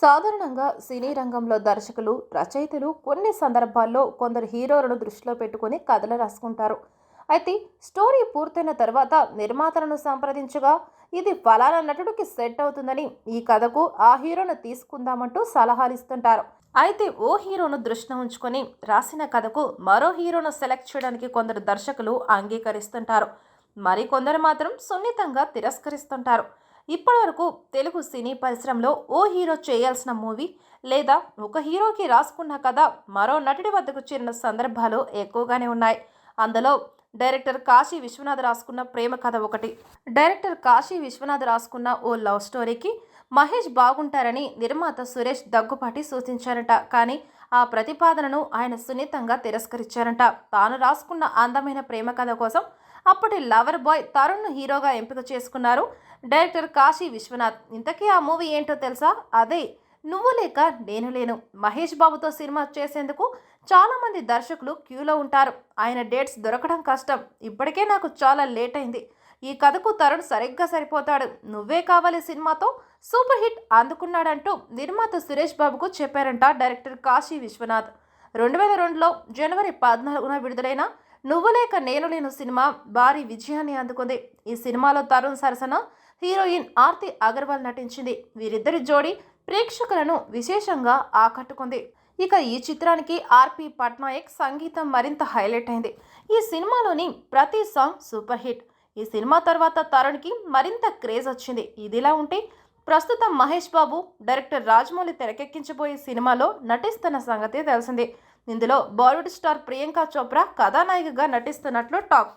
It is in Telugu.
సాధారణంగా సినీ రంగంలో దర్శకులు, రచయితలు కొన్ని సందర్భాల్లో కొందరు హీరోలను దృష్టిలో పెట్టుకుని కథలు రాసుకుంటారు. అయితే స్టోరీ పూర్తయిన తర్వాత నిర్మాతలను సంప్రదించగా ఇది ఫలానా నటుడికి సెట్ అవుతుందని, ఈ కథకు ఆ హీరోను తీసుకుందామంటూ సలహాలు ఇస్తుంటారు. అయితే ఓ హీరోను దృష్టిలో ఉంచుకొని రాసిన కథకు మరో హీరోను సెలెక్ట్ చేయడానికి కొందరు దర్శకులు అంగీకరిస్తుంటారు. మరికొందరు మాత్రం సున్నితంగా తిరస్కరిస్తుంటారు. ఇప్పటివరకు తెలుగు సినీ పరిశ్రమలో ఓ హీరో చేయాల్సిన మూవీ లేదా ఒక హీరోకి రాసుకున్న కథ మరో నటుడి వద్దకు చేరిన సందర్భాలు ఎక్కువగానే ఉన్నాయి. అందులో డైరెక్టర్ కాశీ విశ్వనాథ్ రాసుకున్న ప్రేమ కథ ఒకటి. డైరెక్టర్ కాశీ విశ్వనాథ్ రాసుకున్న ఓ లవ్ స్టోరీకి మహేష్ బాగుంటారని నిర్మాత సురేష్ దగ్గుపాటి సూచించారట. కానీ ఆ ప్రతిపాదనను ఆయన సున్నితంగా తిరస్కరించారంట. తాను రాసుకున్న అందమైన ప్రేమ కథ కోసం అప్పటి లవర్ బాయ్ తరుణ్ను హీరోగా ఎంపిక చేసుకున్నారు డైరెక్టర్ కాశీ విశ్వనాథ్. ఇంతకీ ఆ మూవీ ఏంటో తెలుసా? అదే నువ్వు లేక నేను లేను. మహేష్ బాబుతో సినిమా చేసేందుకు చాలా మంది దర్శకులు క్యూలో ఉంటారు. ఆయన డేట్స్ దొరకడం కష్టం. ఇప్పటికే నాకు చాలా లేట్ అయింది. ఈ కథకు తరుణ్ సరిగ్గా సరిపోతాడు. నువ్వే కావాలి సినిమాతో సూపర్ హిట్ అందుకున్నాడంటూ నిర్మాత సురేష్ బాబుకు చెప్పారంట డైరెక్టర్ కాశీ విశ్వనాథ్. 2002లో జనవరి 14న విడుదలైన నువ్వు లేక నేను లేను సినిమా భారీ విజయాన్ని అందుకుంది. ఈ సినిమాలో తరుణ్ సరసన హీరోయిన్ ఆర్తి అగర్వాల్ నటించింది. వీరిద్దరి జోడీ ప్రేక్షకులను విశేషంగా ఆకట్టుకుంది. ఇక ఈ చిత్రానికి ఆర్పి పట్నాయక్ సంగీతం మరింత హైలైట్ అయింది. ఈ సినిమాలోని ప్రతి సాంగ్ సూపర్ హిట్. ఈ సినిమా తర్వాత తరుణ్కి మరింత క్రేజ్ వచ్చింది. ఇదిలా ఉంటే ప్రస్తుతం మహేష్ బాబు డైరెక్టర్ రాజమౌళి తెరకెక్కించబోయే సినిమాలో నటిస్తున్న సంగతి తెలిసిందే. ఇందులో బాలీవుడ్ స్టార్ ప్రియాంక చోప్రా కథానాయికగా నటిస్తున్నట్లు టాక్.